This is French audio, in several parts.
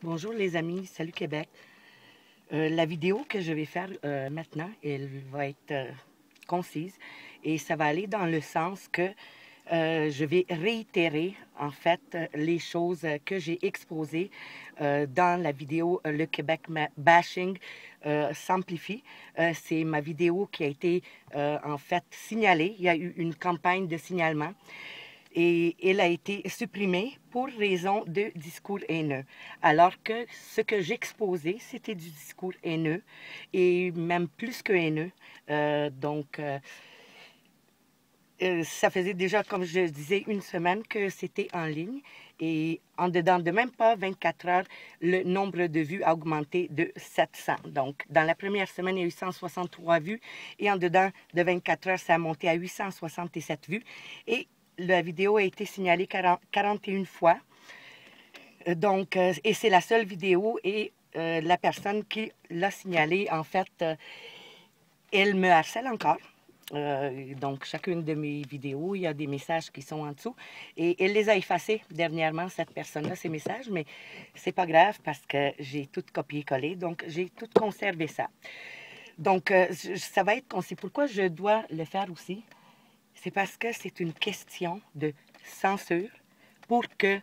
Bonjour les amis, salut Québec. La vidéo que je vais faire maintenant, elle va être concise et ça va aller dans le sens que je vais réitérer en fait les choses que j'ai exposées dans la vidéo Le Québec Bashing s'amplifie. C'est ma vidéo qui a été en fait signalée. Il y a eu une campagne de signalement et elle a été supprimée pour raison de discours haineux. Alors que ce que j'exposais, c'était du discours haineux et même plus que haineux. Ça faisait déjà, comme je disais, une semaine que c'était en ligne et en dedans de même pas 24 heures, le nombre de vues a augmenté de 700. Donc, dans la première semaine, il y a eu 163 vues et en dedans de 24 heures, ça a monté à 867 vues. Et la vidéo a été signalée 41 fois. Et c'est la seule vidéo et la personne qui l'a signalée, en fait, elle me harcèle encore. Donc, chacune de mes vidéos, il y a des messages qui sont en dessous. Et elle les a effacés dernièrement, cette personne-là, ces messages, mais c'est pas grave parce que j'ai tout copié-collé. Donc, j'ai tout conservé ça. Donc, ça va être concis. Pourquoi je dois le faire aussi? C'est parce que c'est une question de censure pour que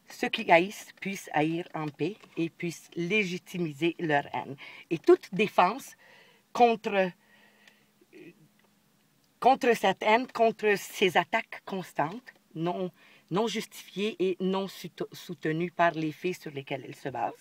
ceux qui haïssent puissent haïr en paix et puissent légitimiser leur haine. Et toute défense contre cette haine, contre ces attaques constantes, non justifiées et non soutenues par les faits sur lesquels elles se basent.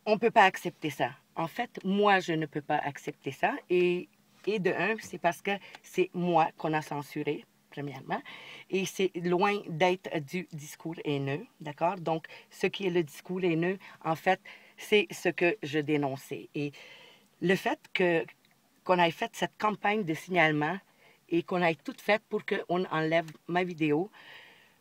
On ne peut pas accepter ça. En fait, moi, je ne peux pas accepter ça. Et de un, c'est parce que c'est moi qu'on a censuré, premièrement. Et c'est loin d'être du discours haineux, d'accord? Donc, ce qui est le discours haineux, en fait, c'est ce que je dénonçais. Et le fait qu'on ait fait cette campagne de signalement et qu'on ait tout fait pour qu'on enlève ma vidéo,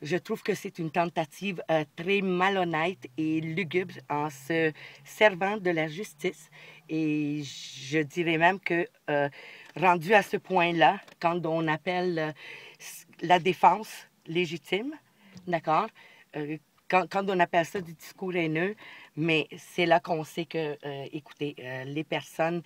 je trouve que c'est une tentative très malhonnête et lugubre en se servant de la justice. Et je dirais même que, rendu à ce point-là, quand on appelle la défense légitime, d'accord, quand on appelle ça du discours haineux, mais c'est là qu'on sait que, écoutez, les personnes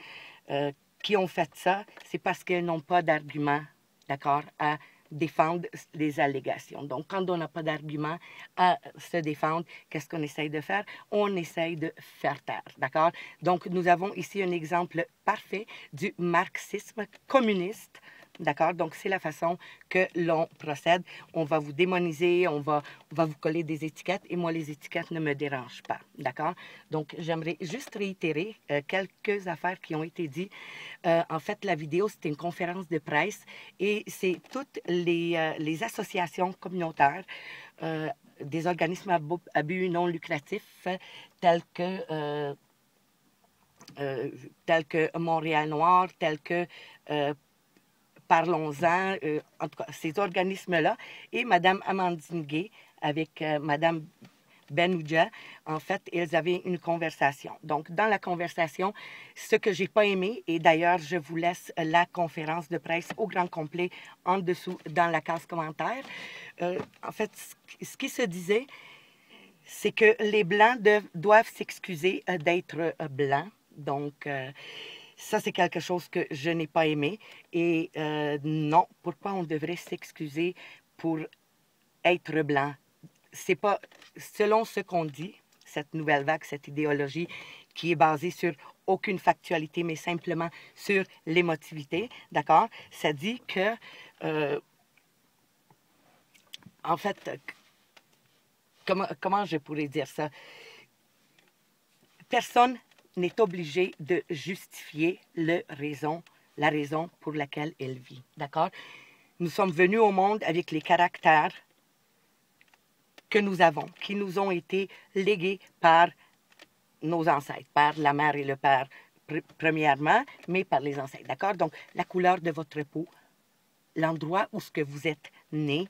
qui ont fait ça, c'est parce qu'elles n'ont pas d'argument, d'accord, à défendre les allégations. Donc, quand on n'a pas d'argument à se défendre, qu'est-ce qu'on essaye de faire? On essaye de faire taire, d'accord? Donc, nous avons ici un exemple parfait du marxisme communiste. D'accord? Donc, c'est la façon que l'on procède. On va vous démoniser, on va vous coller des étiquettes et moi, les étiquettes ne me dérangent pas. D'accord? Donc, j'aimerais juste réitérer quelques affaires qui ont été dites. En fait, la vidéo, c'était une conférence de presse et c'est toutes les associations communautaires, des organismes à but non lucratif tels que Montréal Noir, tels que Parlons-en, en tout cas, ces organismes-là, et Mme Amandine Gay avec Mme Benouja, en fait, ils avaient une conversation. Donc, dans la conversation, ce que j'ai pas aimé, et d'ailleurs, je vous laisse la conférence de presse au grand complet en dessous dans la case commentaire. En fait, ce qui se disait, c'est que les Blancs doivent s'excuser d'être blancs. Donc, ça, c'est quelque chose que je n'ai pas aimé. Et non, pourquoi on devrait s'excuser pour être blanc? C'est pas, selon ce qu'on dit, cette nouvelle vague, cette idéologie qui est basée sur aucune factualité, mais simplement sur l'émotivité, d'accord? Ça dit que, en fait, comment je pourrais dire ça? Personne n'est obligé de justifier la raison pour laquelle elle vit. D'accord? Nous sommes venus au monde avec les caractères que nous avons, qui nous ont été légués par nos ancêtres, par la mère et le père, premièrement, mais par les ancêtres. D'accord? Donc, la couleur de votre peau, l'endroit où ce que vous êtes né,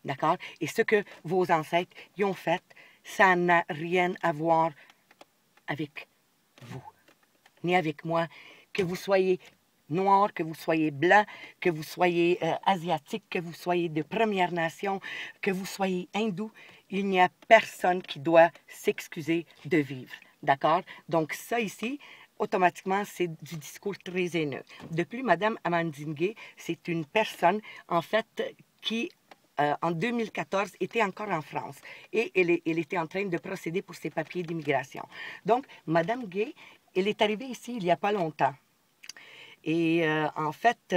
d'accord? Et ce que vos ancêtres y ont fait, ça n'a rien à voir avec vous, ni avec moi, que vous soyez noir, que vous soyez blanc, que vous soyez asiatique, que vous soyez de Première Nation, que vous soyez hindou, il n'y a personne qui doit s'excuser de vivre. D'accord? Donc ça ici, automatiquement, c'est du discours très haineux. De plus, Mme Amandine Gay, c'est une personne, en fait, qui en 2014, était encore en France et elle était en train de procéder pour ses papiers d'immigration. Donc, Mme Gay, elle est arrivée ici il n'y a pas longtemps. Et en fait,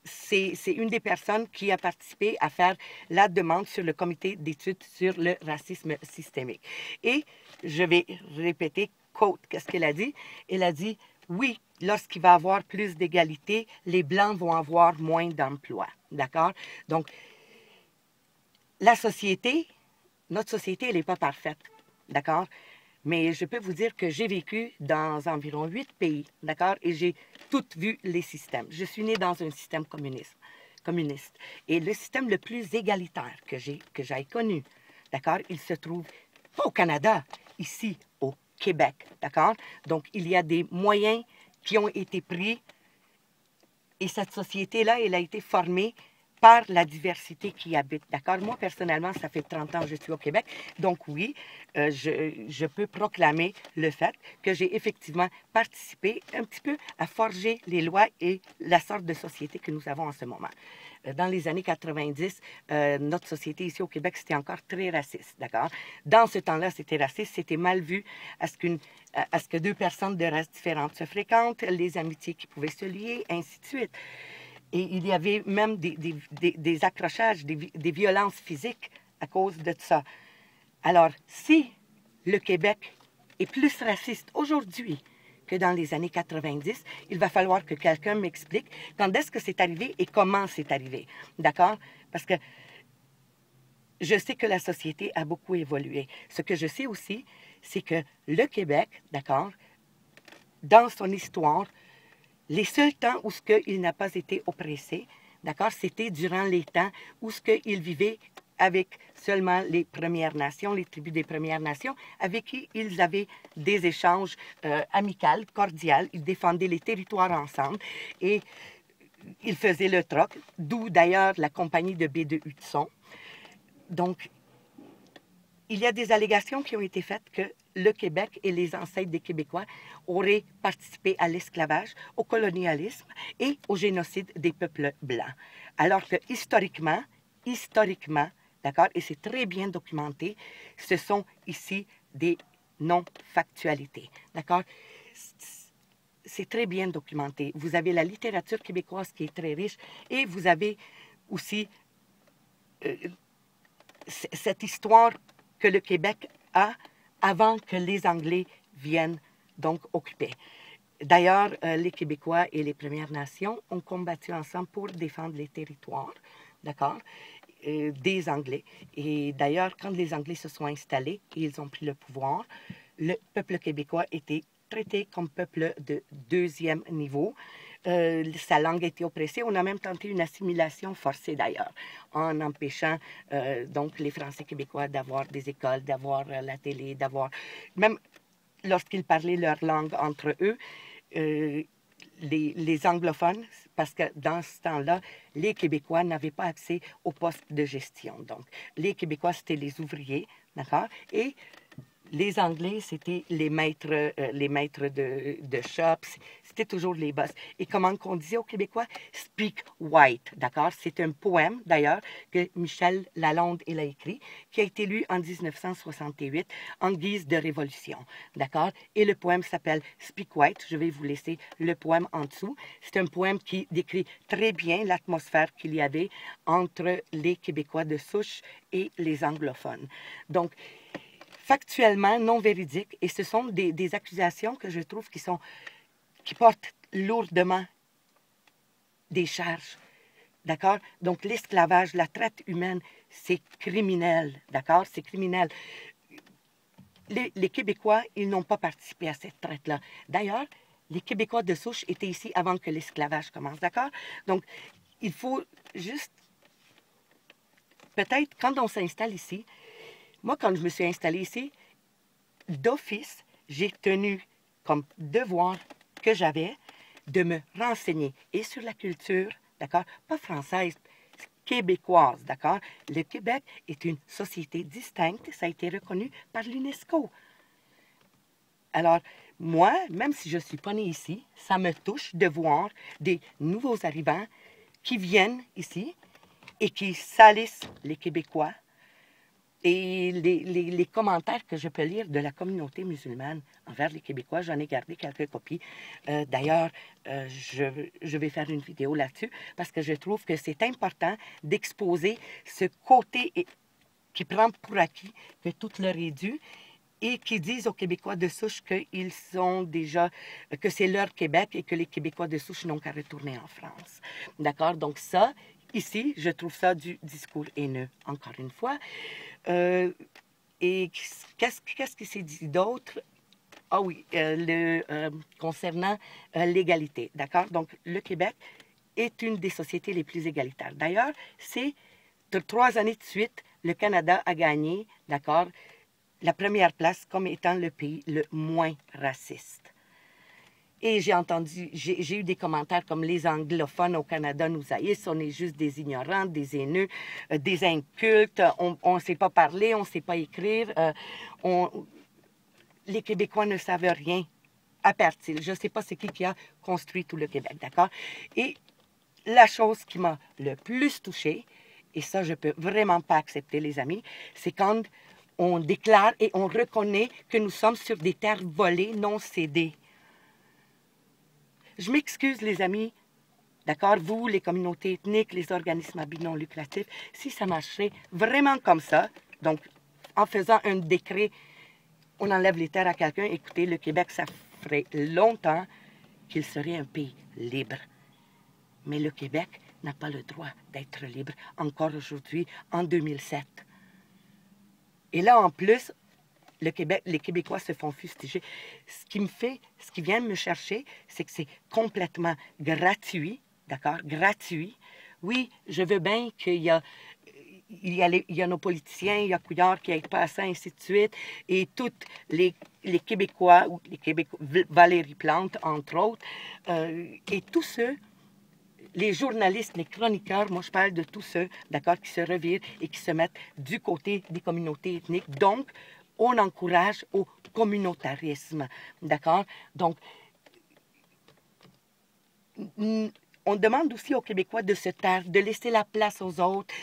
c'est une des personnes qui a participé à faire la demande sur le comité d'études sur le racisme systémique. Et je vais répéter, quote, qu'est-ce qu'elle a dit? Elle a dit, oui, lorsqu'il va y avoir plus d'égalité, les Blancs vont avoir moins d'emplois. D'accord? Donc, la société, notre société, elle n'est pas parfaite. D'accord? Mais je peux vous dire que j'ai vécu dans environ 8 pays, d'accord? Et j'ai toutes vu les systèmes. Je suis née dans un système communiste. Et le système le plus égalitaire que j'ai connu, d'accord? Il se trouve pas au Canada, ici, au Québec, d'accord? Donc, il y a des moyens qui ont été pris et cette société-là, elle a été formée par la diversité qui y habite. D'accord? Moi, personnellement, ça fait 30 ans que je suis au Québec. Donc, oui, je peux proclamer le fait que j'ai effectivement participé un petit peu à forger les lois et la sorte de société que nous avons en ce moment. Dans les années 90, notre société ici au Québec, c'était encore très raciste, d'accord? Dans ce temps-là, c'était raciste, c'était mal vu à ce que deux personnes de races différentes se fréquentent, les amitiés qui pouvaient se lier, ainsi de suite. Et il y avait même des accrochages, des violences physiques à cause de ça. Alors, si le Québec est plus raciste aujourd'hui que dans les années 90, il va falloir que quelqu'un m'explique quand est-ce que c'est arrivé et comment c'est arrivé. D'accord? Parce que je sais que la société a beaucoup évolué. Ce que je sais aussi, c'est que le Québec, d'accord, dans son histoire, les seuls temps où il n'a pas été oppressé, d'accord, c'était durant les temps où il vivait avec seulement les Premières Nations, les tribus des Premières Nations, avec qui ils avaient des échanges amicaux, cordiaux. Ils défendaient les territoires ensemble et ils faisaient le troc, d'où d'ailleurs la compagnie de baie de Hudson. Donc, il y a des allégations qui ont été faites que le Québec et les ancêtres des Québécois auraient participé à l'esclavage, au colonialisme et au génocide des peuples blancs. Alors que historiquement, d'accord, et c'est très bien documenté, ce sont ici des non-factualités, d'accord? C'est très bien documenté. Vous avez la littérature québécoise qui est très riche et vous avez aussi cette histoire que le Québec a avant que les Anglais viennent donc occuper. D'ailleurs, les Québécois et les Premières Nations ont combattu ensemble pour défendre les territoires, d'accord, des Anglais. Et d'ailleurs, quand les Anglais se sont installés et ils ont pris le pouvoir, le peuple québécois était traité comme peuple de deuxième niveau. Sa langue était oppressée. On a même tenté une assimilation forcée d'ailleurs, en empêchant donc les Français québécois d'avoir des écoles, d'avoir la télé, d'avoir... Même lorsqu'ils parlaient leur langue entre eux, les anglophones, parce que dans ce temps-là, les Québécois n'avaient pas accès aux postes de gestion. Donc, les Québécois, c'était les ouvriers, d'accord? Et les Anglais, c'était les maîtres de shop, c'était toujours les boss. Et comment on disait aux Québécois? Speak white, d'accord? C'est un poème, d'ailleurs, que Michel Lalonde il a écrit, qui a été lu en 1968 en guise de révolution, d'accord? Et le poème s'appelle Speak white. Je vais vous laisser le poème en dessous. C'est un poème qui décrit très bien l'atmosphère qu'il y avait entre les Québécois de souche et les anglophones. Donc, factuellement non véridiques, et ce sont des accusations que je trouve qui portent lourdement des charges, d'accord? Donc, l'esclavage, la traite humaine, c'est criminel, d'accord? C'est criminel. Les Québécois, ils n'ont pas participé à cette traite-là. D'ailleurs, les Québécois de souche étaient ici avant que l'esclavage commence, d'accord? Donc, il faut juste, peut-être, quand on s'installe ici, moi, quand je me suis installée ici, d'office, j'ai tenu comme devoir que j'avais de me renseigner et sur la culture, d'accord, pas française, québécoise, d'accord. Le Québec est une société distincte, ça a été reconnu par l'UNESCO. Alors, moi, même si je ne suis pas née ici, ça me touche de voir des nouveaux arrivants qui viennent ici et qui salissent les Québécois. Et les commentaires que je peux lire de la communauté musulmane envers les Québécois, j'en ai gardé quelques copies. D'ailleurs, je vais faire une vidéo là-dessus parce que je trouve que c'est important d'exposer ce côté qui prend pour acquis que tout leur est dû et qui disent aux Québécois de souche qu'ils sont déjà, que c'est leur Québec et que les Québécois de souche n'ont qu'à retourner en France. D'accord? Donc ça, ici, je trouve ça du discours haineux, encore une fois. Et qu'est-ce qui s'est dit d'autre? Ah oui, concernant l'égalité, d'accord? Donc, le Québec est une des sociétés les plus égalitaires. D'ailleurs, c'est de 3 années de suite, le Canada a gagné, d'accord, la première place comme étant le pays le moins raciste. Et j'ai eu des commentaires comme les anglophones au Canada nous haïssent, on est juste des ignorants, des haineux, des incultes, on ne sait pas parler, on ne sait pas écrire, les Québécois ne savent rien, à part-il. Je ne sais pas c'est qui a construit tout le Québec, d'accord? Et la chose qui m'a le plus touchée, et ça je ne peux vraiment pas accepter les amis, c'est quand on déclare et on reconnaît que nous sommes sur des terres volées non cédées. Je m'excuse, les amis, d'accord, vous, les communautés ethniques, les organismes à but non lucratif, si ça marchait vraiment comme ça, donc en faisant un décret, on enlève les terres à quelqu'un, écoutez, le Québec, ça ferait longtemps qu'il serait un pays libre. Mais le Québec n'a pas le droit d'être libre encore aujourd'hui, en 2007. Et là, en plus, les Québécois se font fustiger. Ce qui vient me chercher, c'est que c'est complètement gratuit, d'accord? Gratuit. Oui, je veux bien qu'il y a nos politiciens, il y a Couillard qui n'aide pas à ça, ainsi de suite, et tous les Québécois, ou les Québécois, Valérie Plante, entre autres, et tous ceux, les journalistes, les chroniqueurs, moi je parle de tous ceux, d'accord, qui se revirent et qui se mettent du côté des communautés ethniques. Donc, on encourage au communautarisme, d'accord? Donc, on demande aussi aux Québécois de se taire, de laisser la place aux autres.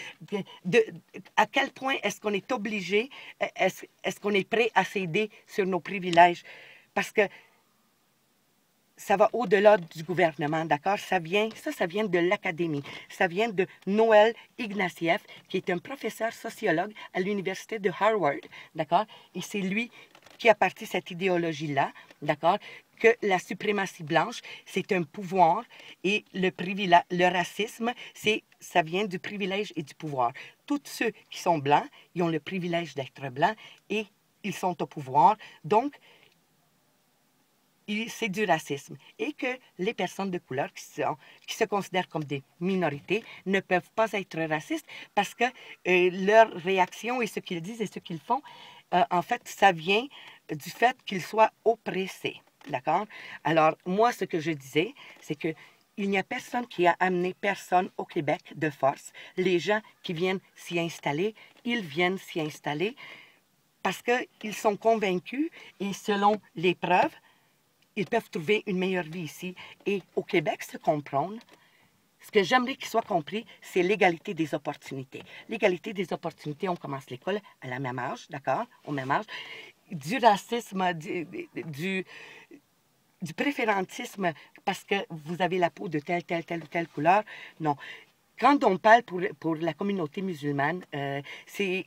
À quel point est-ce qu'on est obligé, est-ce qu'on est prêt à céder sur nos privilèges? Parce que ça va au-delà du gouvernement, d'accord? Ça vient de l'Académie. Ça vient de Noël Ignatieff, qui est un professeur sociologue à l'Université de Harvard, d'accord? Et c'est lui qui a parti cette idéologie-là, d'accord? Que la suprématie blanche, c'est un pouvoir et le racisme, ça vient du privilège et du pouvoir. Tous ceux qui sont blancs, ils ont le privilège d'être blancs et ils sont au pouvoir. Donc, c'est du racisme. Et que les personnes de couleur qui se considèrent comme des minorités ne peuvent pas être racistes parce que leur réaction et ce qu'ils disent et ce qu'ils font, en fait, ça vient du fait qu'ils soient oppressés. D'accord? Alors, moi, ce que je disais, c'est que il n'y a personne qui a amené personne au Québec de force. Les gens qui viennent s'y installer, ils viennent s'y installer parce qu'ils sont convaincus et selon les preuves, ils peuvent trouver une meilleure vie ici. Et au Québec, se comprendre, ce que j'aimerais qu'il soit compris, c'est l'égalité des opportunités. L'égalité des opportunités, on commence l'école à la même âge, d'accord? Au même âge. Du racisme, du préférentisme parce que vous avez la peau de telle ou telle couleur, non. Quand on parle pour la communauté musulmane, c'est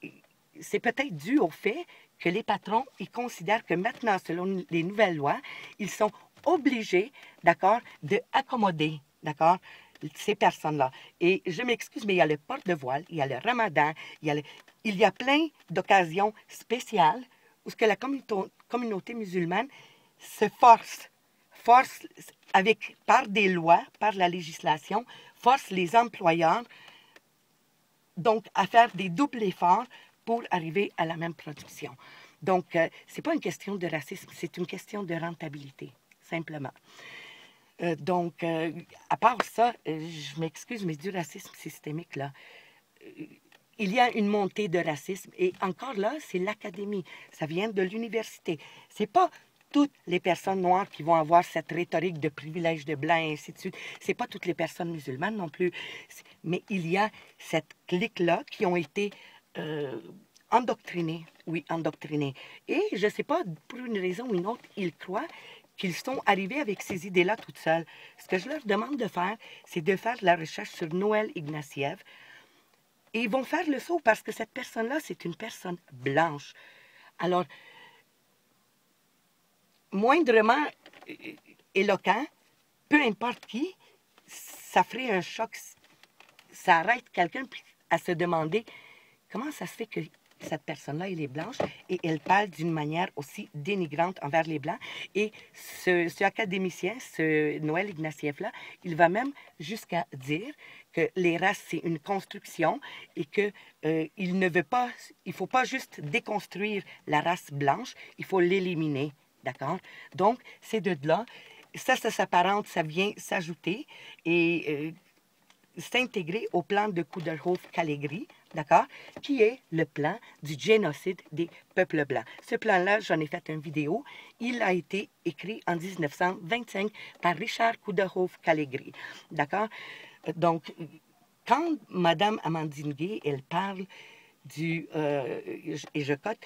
peut-être dû au fait que les patrons, ils considèrent que maintenant, selon les nouvelles lois, ils sont obligés, d'accord, d'accommoder, d'accord, ces personnes-là. Et je m'excuse, mais il y a le porte-de-voile, il y a le ramadan, il y a plein d'occasions spéciales où ce que la communauté musulmane se force par des lois, par la législation, force les employeurs donc à faire des doubles efforts pour arriver à la même production. Donc, ce n'est pas une question de racisme, c'est une question de rentabilité, simplement. À part ça, je m'excuse, mais du racisme systémique, là, il y a une montée de racisme. Et encore là, c'est l'académie. Ça vient de l'université. C'est pas toutes les personnes noires qui vont avoir cette rhétorique de privilège de blanc et ainsi de suite. C'est pas toutes les personnes musulmanes non plus. Mais il y a cette clique-là qui ont été endoctrinés. Oui, endoctrinés. Et je ne sais pas, pour une raison ou une autre, ils croient qu'ils sont arrivés avec ces idées-là toutes seules. Ce que je leur demande de faire, c'est de faire de la recherche sur Noël Ignatieff. Et ils vont faire le saut parce que cette personne-là, c'est une personne blanche. Alors, moindrement éloquent, peu importe qui, ça ferait un choc. Ça arrête quelqu'un à se demander comment ça se fait que cette personne-là, elle est blanche et elle parle d'une manière aussi dénigrante envers les Blancs. Et ce académicien, ce Noël Ignatieff-là, il va même jusqu'à dire que les races, c'est une construction et que il ne veut pas, il faut pas juste déconstruire la race blanche, il faut l'éliminer, d'accord? Donc, c'est de là, ça s'apparente, ça vient s'ajouter et s'intégrer au plan de Couderhof-Calegri, d'accord, qui est le plan du génocide des peuples blancs. Ce plan-là, j'en ai fait une vidéo. Il a été écrit en 1925 par Richard Couderhof-Calegri, d'accord? Donc, quand Mme Amandine Gay, elle parle et je cote,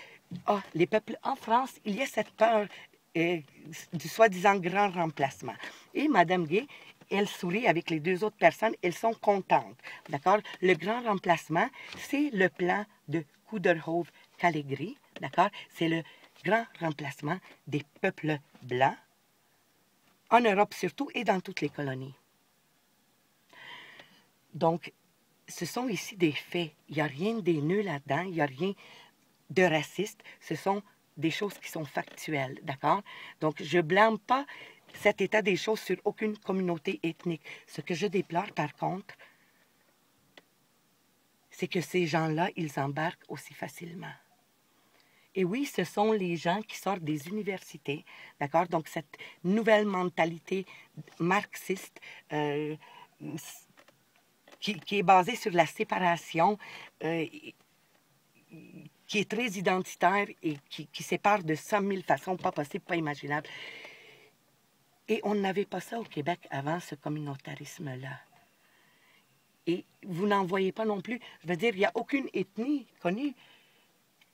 les peuples en France, il y a cette peur du soi-disant grand remplacement. Et Mme Gay, elle sourit avec les deux autres personnes, elles sont contentes. D'accord? Le grand remplacement, c'est le plan de Couderhof-Calegri. D'accord? C'est le grand remplacement des peuples blancs, en Europe surtout et dans toutes les colonies. Donc, ce sont ici des faits. Il n'y a rien d'haineux là-dedans, il n'y a rien de raciste. Ce sont des choses qui sont factuelles, d'accord? Donc, je ne blâme pas cet état des choses sur aucune communauté ethnique. Ce que je déplore, par contre, c'est que ces gens-là, ils embarquent aussi facilement. Et oui, ce sont les gens qui sortent des universités, d'accord? Donc, cette nouvelle mentalité marxiste qui est basée sur la séparation, qui est très identitaire et qui sépare de 100 000 façons pas possibles, pas imaginables. Et on n'avait pas ça au Québec avant, ce communautarisme-là. Et vous n'en voyez pas non plus. Je veux dire, il n'y a aucune ethnie connue.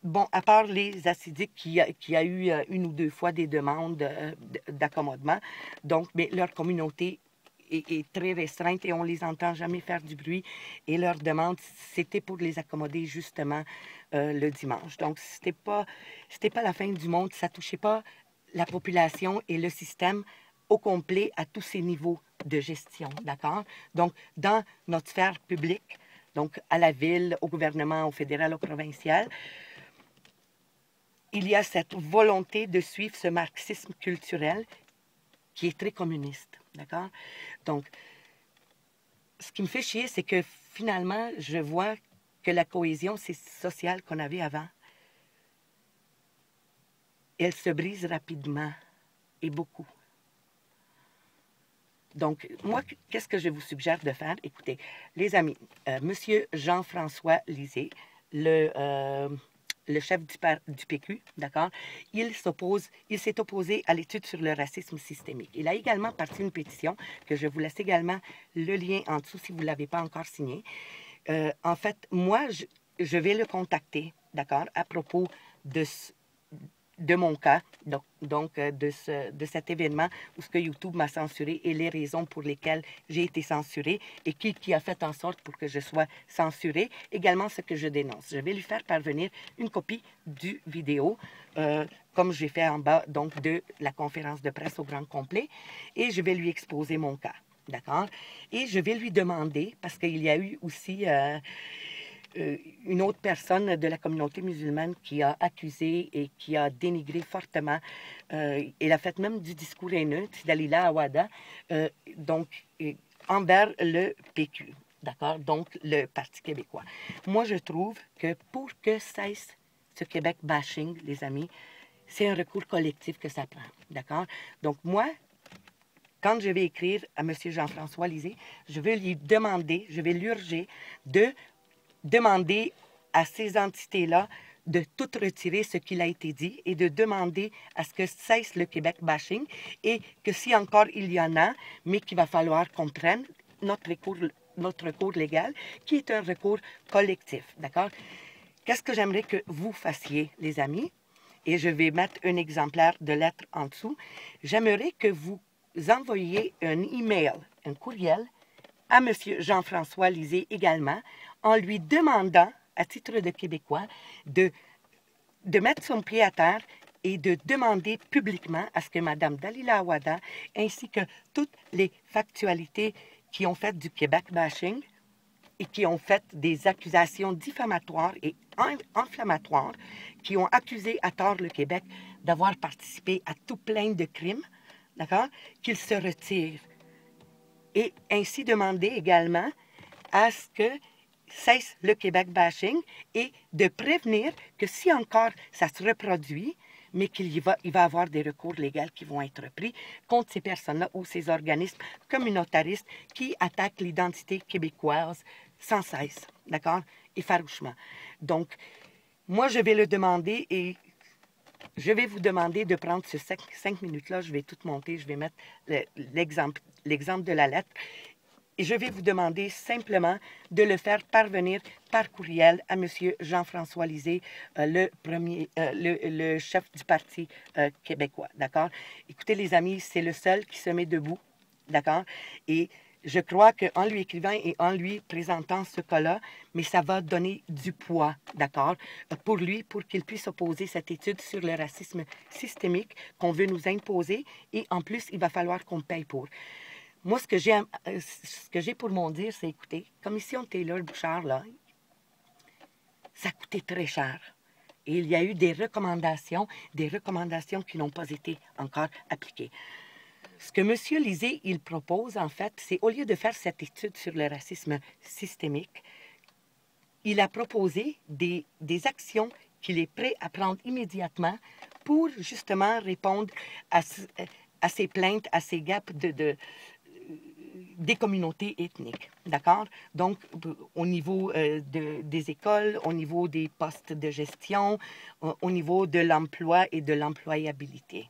Bon, à part les Assidiques qui a eu une ou deux fois des demandes d'accommodement. Donc, mais leur communauté est très restreinte et on les entend jamais faire du bruit. Et leur demande, c'était pour les accommoder justement le dimanche. Donc, c'était pas la fin du monde. Ça touchait pas la population et le système au complet à tous ces niveaux de gestion, d'accord? Donc, dans notre sphère publique, donc à la ville, au gouvernement, au fédéral, au provincial, il y a cette volonté de suivre ce marxisme culturel qui est très communiste, d'accord? Donc, ce qui me fait chier, c'est que finalement, je vois que la cohésion sociale qu'on avait avant, elle se brise rapidement et beaucoup. Donc, moi, qu'est-ce que je vous suggère de faire? Écoutez, les amis, Monsieur Jean-François Lisée, le chef du PQ, d'accord, il s'est opposé à l'étude sur le racisme systémique. Il a également parti une pétition, que je vous laisse également le lien en dessous si vous ne l'avez pas encore signé. En fait, moi, je vais le contacter, d'accord, à propos de mon cas, donc de cet événement où ce que YouTube m'a censuré et les raisons pour lesquelles j'ai été censurée et qui a fait en sorte pour que je sois censurée, également ce que je dénonce. Je vais lui faire parvenir une copie du vidéo, comme j'ai fait en bas, donc de la conférence de presse au grand complet, et je vais lui exposer mon cas, d'accord? Et je vais lui demander, parce qu'il y a eu aussi une autre personne de la communauté musulmane qui a accusé et qui a dénigré fortement, elle a fait même du discours haineux, Dalila Awada, envers le PQ, d'accord, donc le Parti québécois. Moi, je trouve que pour que cesse ce Québec bashing, les amis, c'est un recours collectif que ça prend, d'accord? Donc moi, quand je vais écrire à M. Jean-François Lisée, je vais lui demander, je vais l'urger de demander à ces entités-là de tout retirer ce qu'il a été dit et de demander à ce que cesse le Québec bashing et que si encore il y en a, mais qu'il va falloir qu'on prenne notre recours légal, qui est un recours collectif, d'accord? Qu'est-ce que j'aimerais que vous fassiez, les amis? Et je vais mettre un exemplaire de lettre en dessous. J'aimerais que vous envoyiez un email, un courriel, à M. Jean-François Lisée également, en lui demandant, à titre de Québécois, de mettre son pied à terre et de demander publiquement à ce que Mme Dalila Awada, ainsi que toutes les factualités qui ont fait du Québec bashing et qui ont fait des accusations diffamatoires et inflammatoires, qui ont accusé à tort le Québec d'avoir participé à tout plein de crimes, d'accord, qu'il se retire. Et ainsi demander également à ce que cesse le Québec bashing et de prévenir que si encore ça se reproduit, mais qu'il va y avoir des recours légaux qui vont être pris contre ces personnes-là ou ces organismes communautaristes qui attaquent l'identité québécoise sans cesse, d'accord, et farouchement. Donc, moi, je vais le demander et je vais vous demander de prendre ces 5 minutes-là. Je vais tout monter, je vais mettre l'exemple de la lettre. Et je vais vous demander simplement de le faire parvenir par courriel à M. Jean-François Lisée, le chef du Parti québécois, d'accord? Écoutez, les amis, c'est le seul qui se met debout, d'accord? Et je crois qu'en lui écrivant et en lui présentant ce cas-là, mais ça va donner du poids, d'accord, pour lui, pour qu'il puisse opposer cette étude sur le racisme systémique qu'on veut nous imposer. Et en plus, il va falloir qu'on paye pour. Moi, ce que j'ai pour mon dire, c'est, écoutez, Commission Taylor-Bouchard, là, ça a coûté très cher. Et il y a eu des recommandations qui n'ont pas été encore appliquées. Ce que M. Lisée, il propose, en fait, c'est, au lieu de faire cette étude sur le racisme systémique, il a proposé des actions qu'il est prêt à prendre immédiatement pour, justement, répondre à ces plaintes, à ces gaps des communautés ethniques, d'accord? Donc, au niveau des écoles, au niveau des postes de gestion, au niveau de l'emploi et de l'employabilité,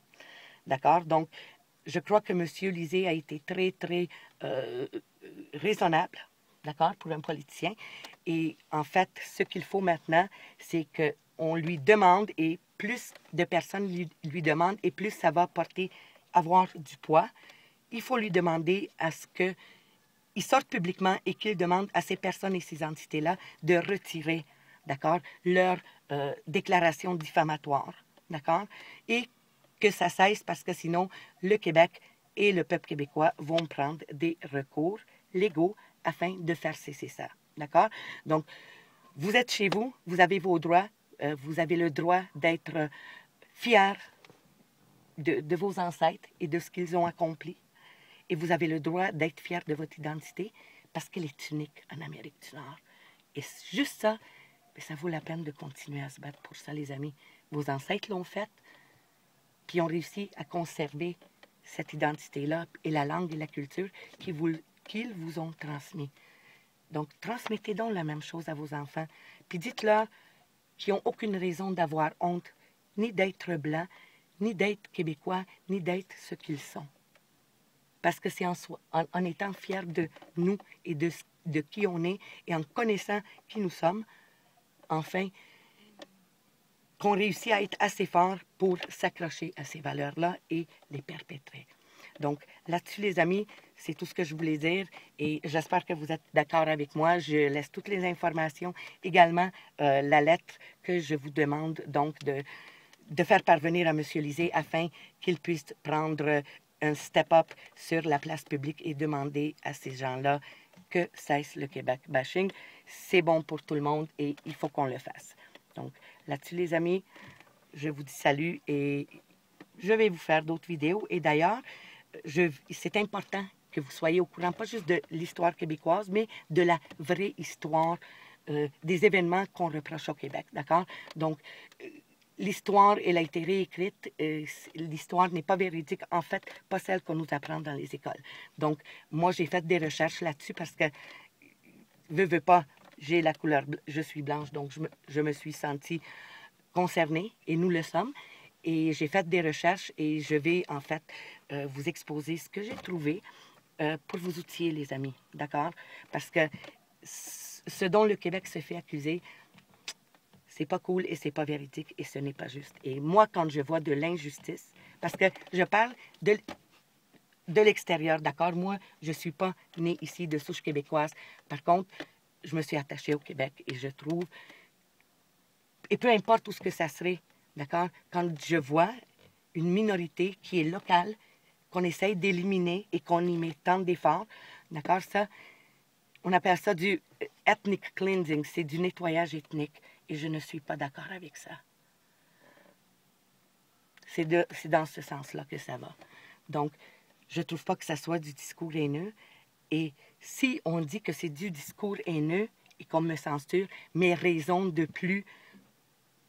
d'accord? Donc, je crois que M. Lisée a été très, très raisonnable, d'accord, pour un politicien. Et en fait, ce qu'il faut maintenant, c'est qu'on lui demande, et plus de personnes lui demandent, et plus ça va avoir du poids. Il faut lui demander à ce qu'il sorte publiquement et qu'il demande à ces personnes et ces entités-là de retirer, d'accord, leur déclaration diffamatoire, d'accord, et que ça cesse parce que sinon, le Québec et le peuple québécois vont prendre des recours légaux afin de faire cesser ça, d'accord? Donc, vous êtes chez vous, vous avez vos droits, vous avez le droit d'être fiers de vos ancêtres et de ce qu'ils ont accompli. Et vous avez le droit d'être fier de votre identité parce qu'elle est unique en Amérique du Nord. Et juste ça, ça vaut la peine de continuer à se battre pour ça, les amis. Vos ancêtres l'ont fait, puis ont réussi à conserver cette identité-là et la langue et la culture qu'ils vous ont transmis. Donc, transmettez donc la même chose à vos enfants. Puis dites-leur qu'ils n'ont aucune raison d'avoir honte, ni d'être blancs, ni d'être québécois, ni d'être ce qu'ils sont. Parce que c'est en étant fiers de nous et de qui on est et en connaissant qui nous sommes, enfin, qu'on réussit à être assez fort pour s'accrocher à ces valeurs-là et les perpétrer. Donc, là-dessus, les amis, c'est tout ce que je voulais dire et j'espère que vous êtes d'accord avec moi. Je laisse toutes les informations, également la lettre que je vous demande donc de faire parvenir à M. Lisée afin qu'il puisse prendre un step-up sur la place publique et demander à ces gens-là que cesse le Québec bashing. C'est bon pour tout le monde et il faut qu'on le fasse. Donc, là-dessus, les amis, je vous dis salut et je vais vous faire d'autres vidéos. Et d'ailleurs, c'est important que vous soyez au courant, pas juste de l'histoire québécoise, mais de la vraie histoire des événements qu'on reproche au Québec, d'accord? Donc, l'histoire, elle a été réécrite. L'histoire n'est pas véridique, en fait, pas celle qu'on nous apprend dans les écoles. Donc, moi, j'ai fait des recherches là-dessus parce que, veux pas, j'ai la couleur, je suis blanche, donc je me suis sentie concernée, et nous le sommes. Et j'ai fait des recherches et je vais, en fait, vous exposer ce que j'ai trouvé pour vous outiller, les amis, d'accord? Parce que ce dont le Québec se fait accuser, c'est pas cool et c'est pas véridique et ce n'est pas juste. Et moi, quand je vois de l'injustice, parce que je parle de l'extérieur, d'accord? Moi, je suis pas née ici de souche québécoise. Par contre, je me suis attachée au Québec et je trouve, et peu importe où ce que ça serait, d'accord? Quand je vois une minorité qui est locale, qu'on essaye d'éliminer et qu'on y met tant d'efforts, d'accord? Ça, on appelle ça du ethnic cleansing, c'est du nettoyage ethnique. Et je ne suis pas d'accord avec ça. C'est dans ce sens-là que ça va. Donc, je ne trouve pas que ça soit du discours haineux. Et si on dit que c'est du discours haineux et qu'on me censure, mes raisons de plus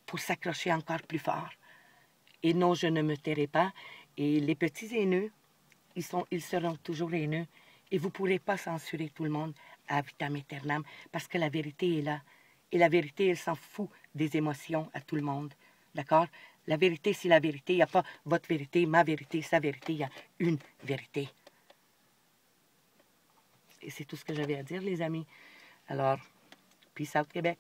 pour s'accrocher encore plus fort. Et non, je ne me tairai pas. Et les petits haineux, ils seront toujours haineux. Et vous ne pourrez pas censurer tout le monde à vitam aeternam parce que la vérité est là. Et la vérité, elle s'en fout des émotions à tout le monde. D'accord? La vérité, c'est la vérité. Il n'y a pas votre vérité, ma vérité, sa vérité. Il y a une vérité. Et c'est tout ce que j'avais à dire, les amis. Alors, peace out, Québec.